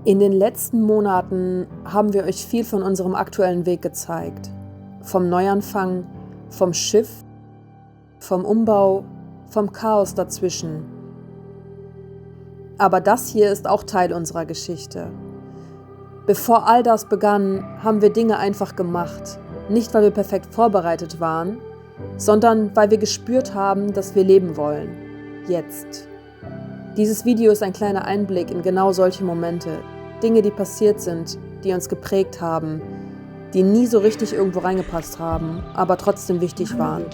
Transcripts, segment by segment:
In den letzten Monaten haben wir euch viel von unserem aktuellen Weg gezeigt. Vom Neuanfang, vom Schiff, vom Umbau, vom Chaos dazwischen. Aber das hier ist auch Teil unserer Geschichte. Bevor all das begann, haben wir Dinge einfach gemacht. Nicht, weil wir perfekt vorbereitet waren, sondern weil wir gespürt haben, dass wir leben wollen. Jetzt. Dieses Video ist ein kleiner Einblick in genau solche Momente. Dinge, die passiert sind, die uns geprägt haben, die nie so richtig irgendwo reingepasst haben, aber trotzdem wichtig waren.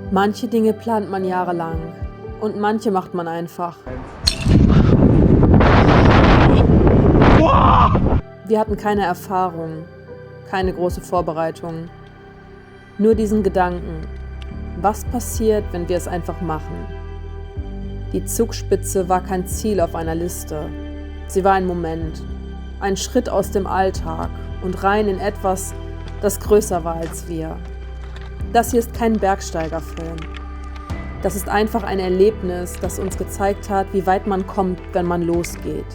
Manche Dinge plant man jahrelang und manche macht man einfach. Wir hatten keine Erfahrung, keine große Vorbereitung, nur diesen Gedanken, was passiert, wenn wir es einfach machen? Die Zugspitze war kein Ziel auf einer Liste, sie war ein Moment, ein Schritt aus dem Alltag und rein in etwas, das größer war als wir. Das hier ist kein Bergsteigerfilm. Das ist einfach ein Erlebnis, das uns gezeigt hat, wie weit man kommt, wenn man losgeht.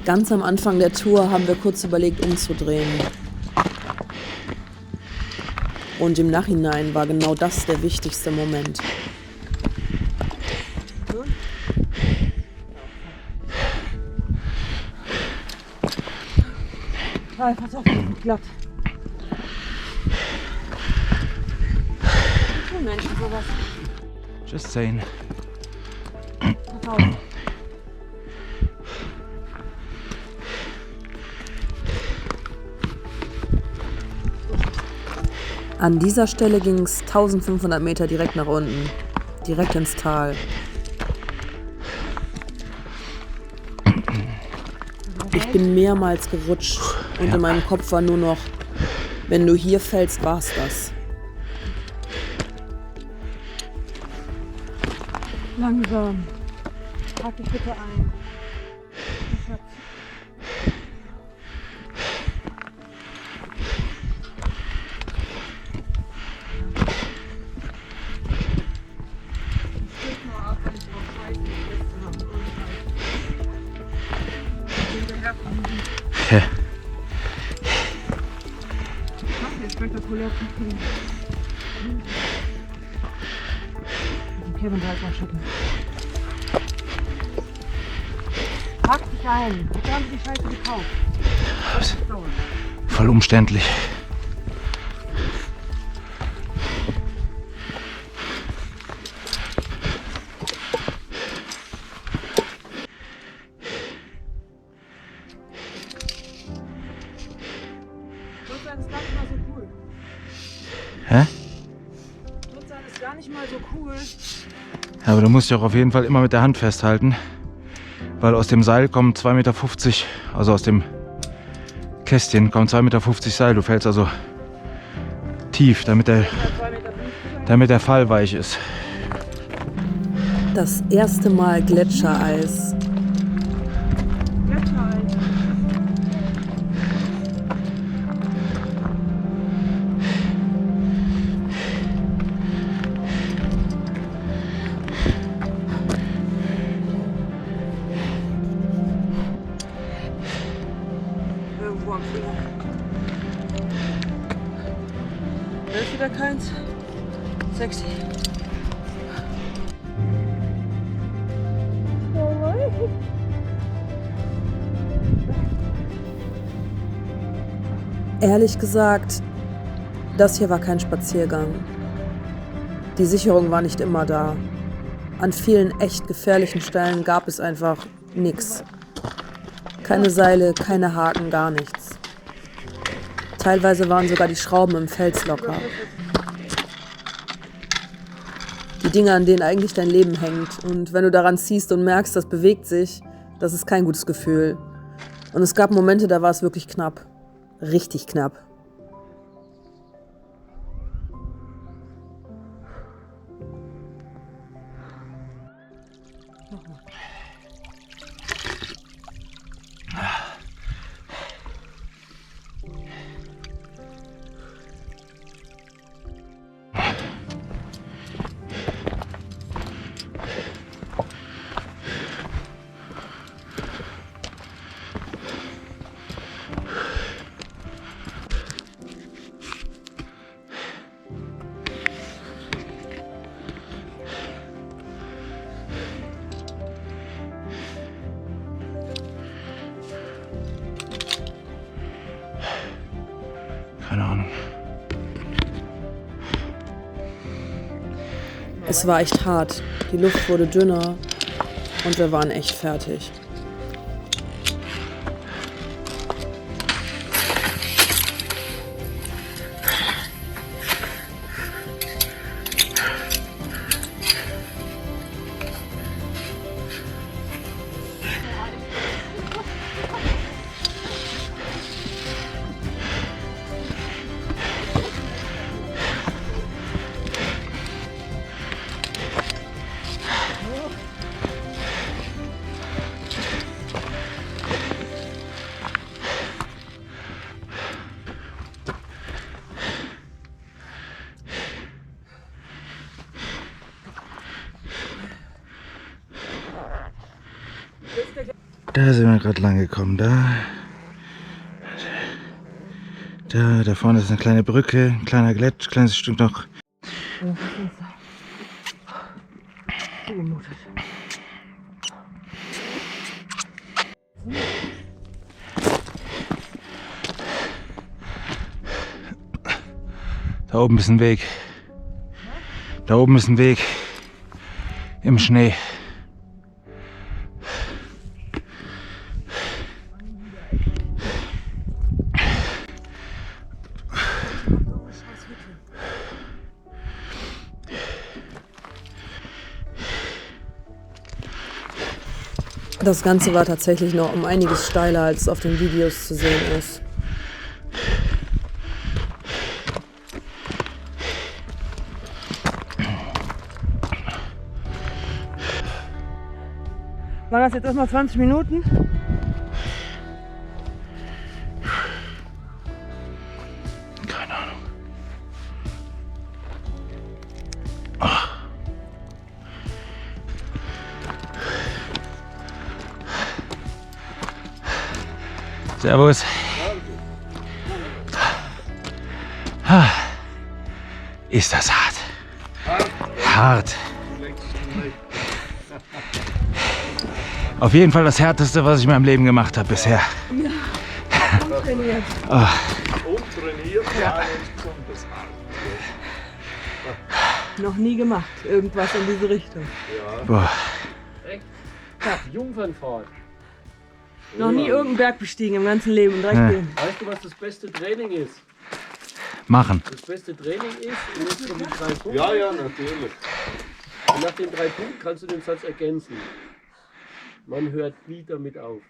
Ganz am Anfang der Tour haben wir kurz überlegt, umzudrehen. Und im Nachhinein war genau das der wichtigste Moment. Pass auf, das ist glatt. Wie Menschen sowas. Just saying. Pass auf. An dieser Stelle ging es 1500 Meter direkt nach unten, direkt ins Tal. Ich bin mehrmals gerutscht und in meinem Kopf war nur noch, wenn du hier fällst, war's das. Langsam. Pack dich bitte ein. Spektakulär zu tun. Okay, wenn du halt mal schütteln. Pack dich ein. Wie haben sie die Scheiße gekauft? Voll umständlich. Ist gar nicht mal so cool. Hä? Nutzern ist gar nicht mal so cool. Ja, aber du musst dich auch auf jeden Fall immer mit der Hand festhalten, weil aus dem Seil kommen 2,50 Meter, also aus dem Kästchen kommen 2,50 Meter Seil. Du fällst also tief, damit der Fall weich ist. Das erste Mal Gletschereis. Gletschereis. Irgendwo am Finger. Da ist wieder keins. Sexy. Ehrlich gesagt, das hier war kein Spaziergang. Die Sicherung war nicht immer da. an vielen echt gefährlichen Stellen gab es einfach nichts. Keine Seile, keine Haken, gar nichts. Teilweise waren sogar die Schrauben im Fels locker. Die Dinge, an denen eigentlich dein Leben hängt. Und wenn du daran ziehst und merkst, das bewegt sich, das ist kein gutes Gefühl. Und es gab Momente, da war es wirklich knapp. Richtig knapp. Keine Ahnung. Es war echt hart. Die Luft wurde dünner und wir waren echt fertig. Da sind wir gerade lang gekommen. Da vorne ist eine kleine Brücke, ein kleiner Gletscher, kleines Stück noch. Da oben ist ein Weg. Da oben ist ein Weg im Schnee. Das Ganze war tatsächlich noch um einiges steiler, als es auf den Videos zu sehen ist. Waren das jetzt erstmal 20 Minuten? Keine Ahnung. Servus. Ist das hart. Hart. Auf jeden Fall das Härteste, was ich in meinem Leben gemacht habe bisher. Ja, umtrainiert. Umtrainiert, ja. Besonders hart. Noch nie gemacht, irgendwas in diese Richtung. Boah. Jungfernfahrt. Noch nie irgendeinen Berg bestiegen im ganzen Leben, direkt Ja. hin. Weißt du, was das beste Training ist? Machen. Das beste Training ist, und jetzt kommen die 3 Punkte. Ja, ja, natürlich. Und nach den 3 Punkten kannst du den Satz ergänzen. Man hört nie damit auf.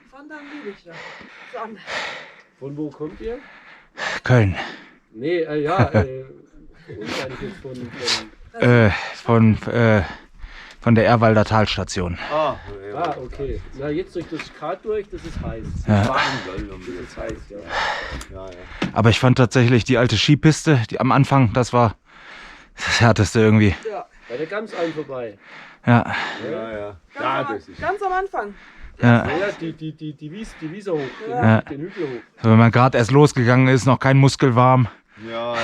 Von dann liebe ich ja. Von wo kommt ihr? Köln. Nee, unwahrscheinlich jetzt Von der Erwalder Talstation. Ah, okay. Na, jetzt durch das Kart durch, das ist heiß. Ja. Das ist heiß, ja. Ja, ja. Aber ich fand tatsächlich die alte Skipiste, die am Anfang, das war das Härteste irgendwie. Bei der ganz allen vorbei. Ja. Ja, ja. Ja, das ist. Ganz am Anfang. Ja. Naja, die Wiese hoch, Ja. den Hügel hoch. Wenn man gerade erst losgegangen ist, noch kein Muskel warm. Ja, ja.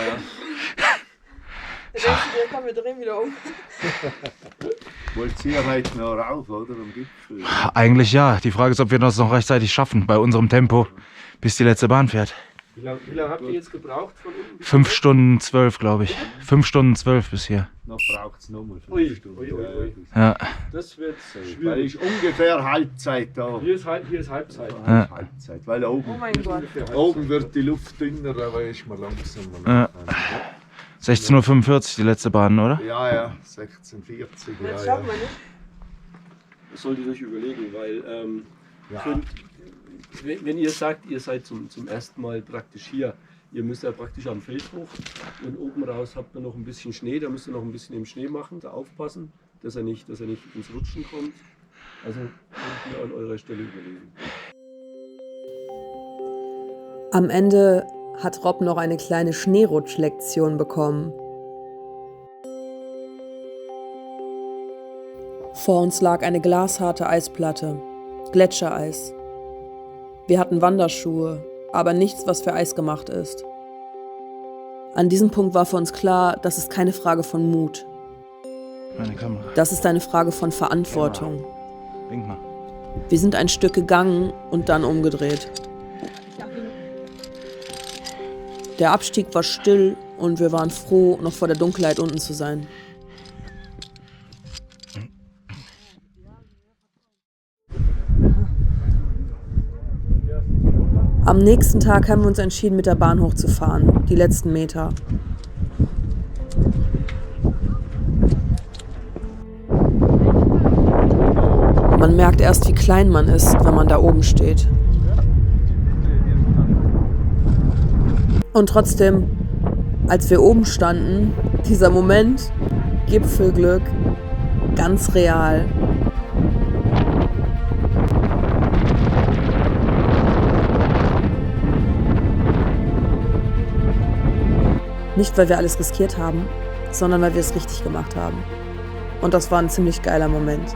Der denkst du dir, komm, wir drehen wieder um. Wollt ihr heute noch rauf, oder? Am Gipfel? Eigentlich ja. Die Frage ist, ob wir das noch rechtzeitig schaffen bei unserem Tempo, bis die letzte Bahn fährt. Wie lange habt ihr jetzt gebraucht von unten? 5 Stunden 12, glaube ich. 5 Stunden 12 bis hier. Noch braucht es nochmal 5 Ui, Stunden. ui, ui, ui. Ja. Das wird Weil schwierig. ist ungefähr Halbzeit da. Hier ist Halbzeit. Ja. Halbzeit, weil oben, Oh mein Gott. oben wird die Luft dünner, aber ist man langsamer. Ja. 16:45 Uhr die letzte Bahn, oder? Ja, 16:40. Das Ja, schaffen wir nicht. Das solltet ihr euch überlegen, weil ja. wenn ihr sagt, ihr seid zum ersten Mal praktisch hier, ihr müsst ja praktisch am Feld hoch und oben raus habt ihr noch ein bisschen Schnee, da müsst ihr noch ein bisschen im Schnee machen, da aufpassen, dass er nicht ins Rutschen kommt. Also könnt ihr an eurer Stelle überlegen. Am Ende hat Rob noch eine kleine Schneerutschlektion bekommen. Vor uns lag eine glasharte Eisplatte, Gletschereis. Wir hatten Wanderschuhe, aber nichts, was für Eis gemacht ist. An diesem Punkt war für uns klar, das ist keine Frage von Mut. Meine Kamera. Das ist eine Frage von Verantwortung. Wink mal. Wir sind ein Stück gegangen und dann umgedreht. Der Abstieg war still und wir waren froh, noch vor der Dunkelheit unten zu sein. Am nächsten Tag haben wir uns entschieden, mit der Bahn hochzufahren, die letzten Meter. Man merkt erst, wie klein man ist, wenn man da oben steht. Und trotzdem, als wir oben standen, dieser Moment, Gipfelglück, ganz real. Nicht, weil wir alles riskiert haben, sondern weil wir es richtig gemacht haben. Und das war ein ziemlich geiler Moment.